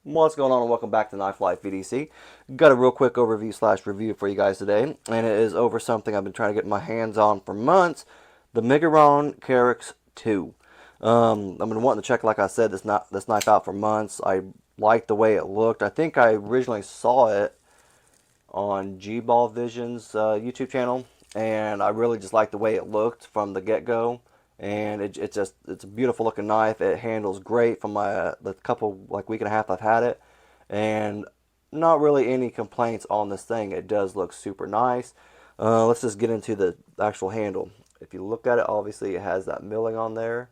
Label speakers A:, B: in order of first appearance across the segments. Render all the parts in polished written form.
A: What's going on, and welcome back to Knife Life VDC. Got a real quick overview slash review for you guys today, and it is over something I've been trying to get my hands on for months, the Miguron Keryx 2. I've been wanting to check, like I said, this knife out for months. I liked the way it looked. I think I originally saw it on G-Ball Vision's YouTube channel, and I really just liked the way it looked from the get-go. And it's a beautiful looking knife. It handles great from the couple like week and a half I've had it, and not really any complaints on this thing. It does look super nice. Let's just get into the actual handle. If you look at it, obviously it has that milling on there.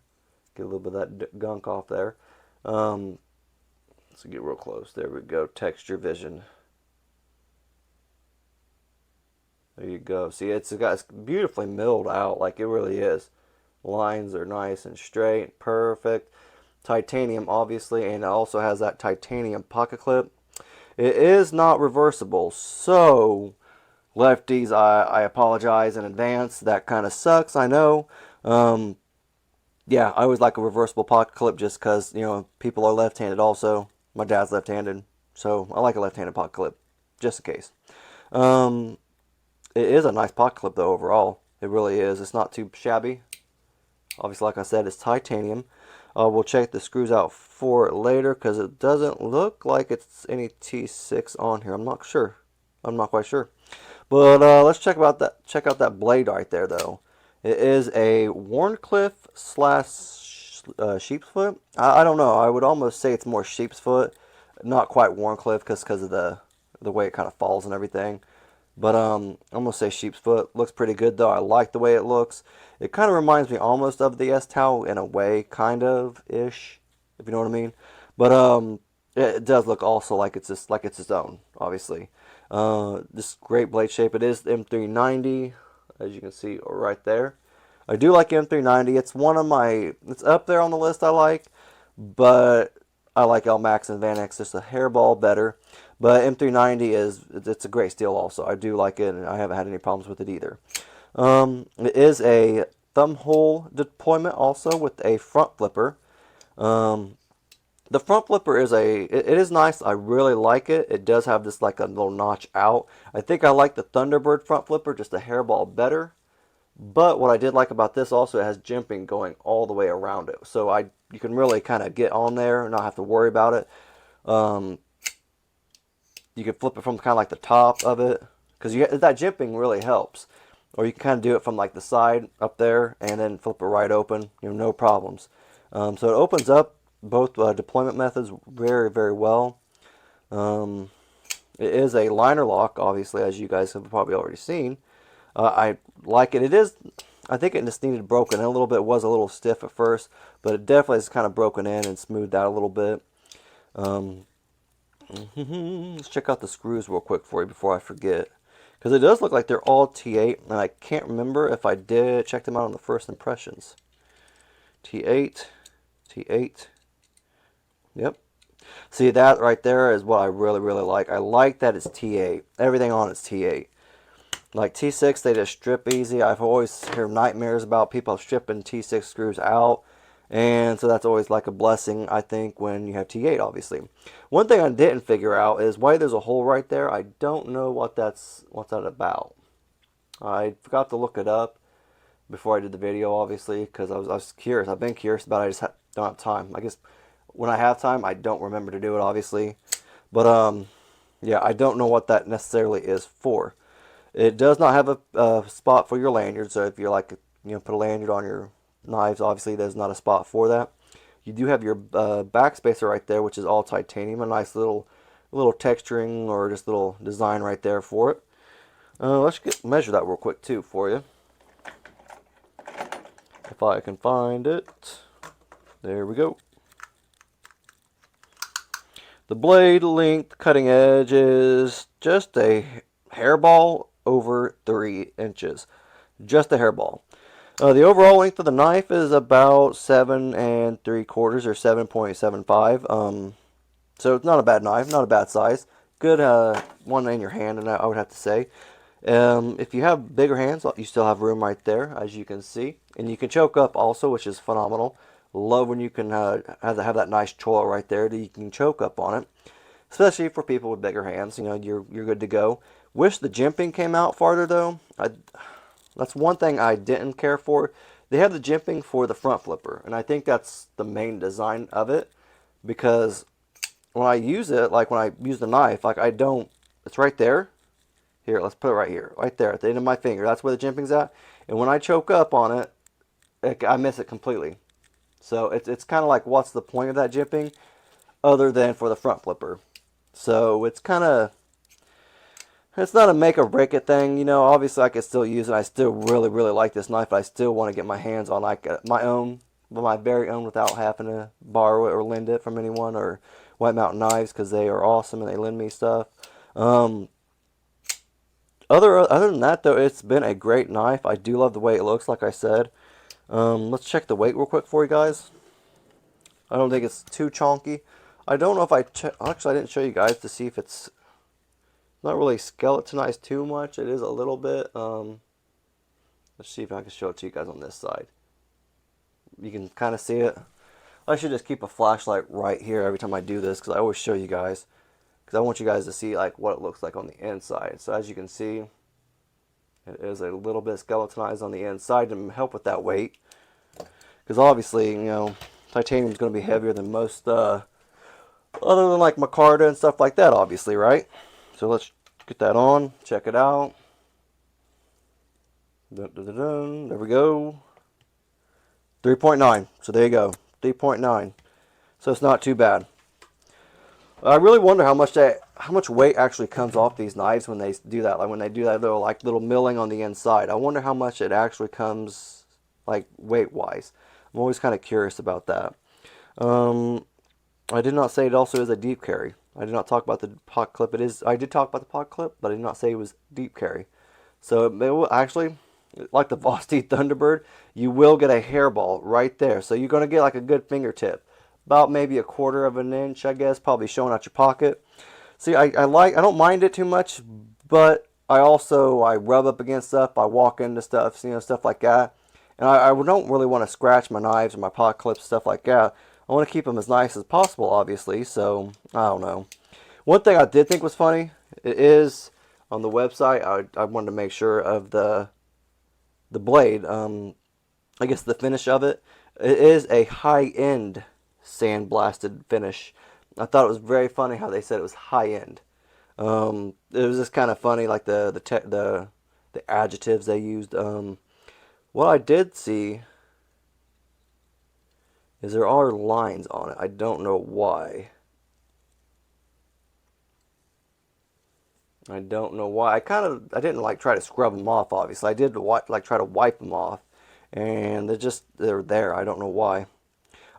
A: Get a little bit of that gunk off there. Let's get real close. There we go. Texture vision. There you go. See, it's beautifully milled out, like it really is. Lines are nice and straight, perfect. Titanium, obviously, and it also has that titanium pocket clip. It is not reversible, so lefties, I apologize in advance. That kind of sucks, I know. Yeah, I always like a reversible pocket clip just because, people are left-handed also. My dad's left-handed, so I like a left-handed pocket clip, just in case. Um, it is a nice pocket clip, though, overall. It really is. It's not too shabby. Obviously, like I said, it's titanium. We'll check the screws out for it later because it doesn't look like it's any T6 on here. I'm not sure. I'm not quite sure. But let's check out that blade right there, though. It is a Warncliffe slash sheep's foot. I don't know. I would almost say it's more sheep's foot, not quite Warncliffe because of the way it kind of falls and everything. But I'm gonna say sheep's foot. Looks pretty good though. I like the way it looks. It kind of reminds me almost of the S-Tau in a way, kind of ish, if you know what I mean. But it does look also like it's just like it's its own, obviously. This great blade shape. It is M390, as you can see right there. I do like M390. It's one of my. It's up there on the list I like, but I like LMAX and Van X just a hairball better. But M390 it's a great steel also. I do like it, and I haven't had any problems with it either. It is a thumb hole deployment also with a front flipper. Um, the front flipper it is nice. I really like it. It does have this like a little notch out. I think I like the Thunderbird front flipper just a hairball better. But what I did like about this also, it has jimping going all the way around it. So you can really kind of get on there and not have to worry about it. Um, you can flip it from kind of like the top of it because that jimping really helps. Or you can kind of do it from like the side up there and then flip it right open. No problems. So it opens up both deployment methods very, very well. It is a liner lock, obviously, as you guys have probably already seen. I like it. I think it just needed broken in a little bit. It was a little stiff at first, but it definitely is kind of broken in and smoothed out a little bit. Let's check out the screws real quick for you before I forget. Because it does look like they're all T8, and I can't remember if I did check them out on the first impressions. T8, T8. Yep. See, that right there is what I really, really like. I like that it's T8. Everything on it's T8. Like T6, they just strip easy. I've always heard nightmares about people stripping T6 screws out. And so that's always like a blessing, I think, when you have T8, obviously. One thing I didn't figure out is why there's a hole right there. I don't know what's that about. I forgot to look it up before I did the video, obviously, because I was curious. I've been curious about it. I just don't have time. I guess when I have time, I don't remember to do it, obviously. But, yeah, I don't know what that necessarily is for. It does not have a spot for your lanyard, so if you're like, put a lanyard on your knives, obviously there's not a spot for that. You do have your back spacer right there, which is all titanium, a nice little texturing or just little design right there for it. Let's measure that real quick too for you, if I can find it. There we go. The blade length, cutting edge is just a hairball over 3 inches. Just a hairball. The overall length of the knife is about 7 3/4 or 7.75. So it's not a bad knife, not a bad size. Good one in your hand, and I would have to say. If you have bigger hands, you still have room right there, as you can see. And you can choke up also, which is phenomenal. Love when you can have that nice choil right there that you can choke up on it. Especially for people with bigger hands, you know, you're good to go. Wish the jimping came out farther though. That's one thing I didn't care for. They have the jimping for the front flipper, and I think that's the main design of it, because when I use it, like when I use the knife, like I don't, it's right there. Here, let's put it right here, right there at the end of my finger. That's where the jimping's at. And when I choke up on it, I miss it completely. So it's kind of like, what's the point of that jimping other than for the front flipper? So it's kind of, it's not a make or break it thing, you know. Obviously, I could still use it. I still really, really like this knife. I still want to get my hands on like my own, my very own, without having to borrow it or lend it from anyone, or White Mountain Knives, because they are awesome and they lend me stuff. Other than that, though, it's been a great knife. I do love the way it looks, like I said. Let's check the weight real quick for you guys. I don't think it's too chonky. I don't know if actually I didn't show you guys to see if it's not really skeletonized too much. It is a little bit. Let's see if I can show it to you guys on this side. You can kind of see it. I should just keep a flashlight right here every time I do this, because I always show you guys, because I want you guys to see like what it looks like on the inside. So as you can see, it is a little bit skeletonized on the inside to help with that weight, because obviously, you know, titanium is going to be heavier than most other than like micarta and stuff like that, obviously, right? So let's get that on, check it out. Dun, dun, dun, dun. There we go. 3.9. So there you go. 3.9. So it's not too bad. I really wonder how much weight actually comes off these knives when they do that. Like when they do that little milling on the inside. I wonder how much it actually comes, like, weight wise. I'm always kind of curious about that. I did not say it also is a deep carry. I did not talk about the pot clip. I did talk about the pot clip, but I did not say it was deep carry. So it will actually, like the Vosti Thunderbird, you will get a hairball right there. So you're going to get like a good fingertip. About maybe 1/4 of an inch, I guess, probably showing out your pocket. See, I don't mind it too much, but I rub up against stuff, I walk into stuff, you know, stuff like that. And I don't really want to scratch my knives or my pot clips, stuff like that. I want to keep them as nice as possible, obviously, so I don't know. One thing I did think was funny, it is on the website, I wanted to make sure of the blade, I guess the finish of it. It is a high-end sandblasted finish. I thought it was very funny how they said it was high-end. It was just kind of funny, like the adjectives they used. What I did see is there are lines on it. I don't know why. I don't know why. I didn't like try to scrub them off, obviously. I did like try to wipe them off, and they're there. I don't know why.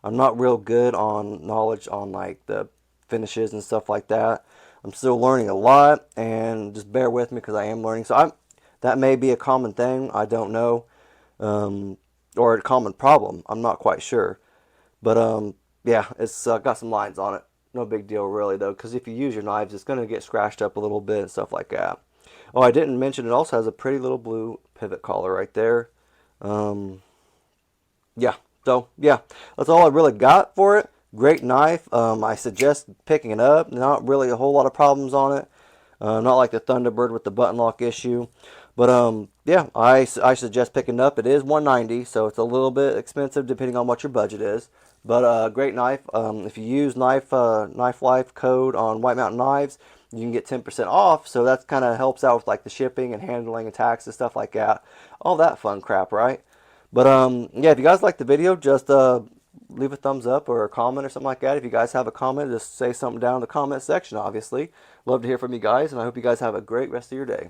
A: I'm not real good on knowledge on like the finishes and stuff like that. I'm still learning a lot, and just bear with me because I am learning. So that may be a common thing. I don't know, or a common problem. I'm not quite sure. But yeah, it's got some lines on it. No big deal really though, because if you use your knives, it's going to get scratched up a little bit and stuff like that. Oh, I didn't mention it also has a pretty little blue pivot collar right there. Yeah, so yeah, that's all I really got for it. Great knife. I suggest picking it up. Not really a whole lot of problems on it. Not like the Thunderbird with the button lock issue. But yeah, I suggest picking it up. It is $190, so it's a little bit expensive depending on what your budget is. But great knife. If you use Knife Life code on White Mountain Knives, you can get 10% off. So that kind of helps out with like the shipping and handling and tax and stuff like that. All that fun crap, right? But yeah, if you guys like the video, just leave a thumbs up or a comment or something like that. If you guys have a comment, just say something down in the comment section, obviously. Love to hear from you guys, and I hope you guys have a great rest of your day.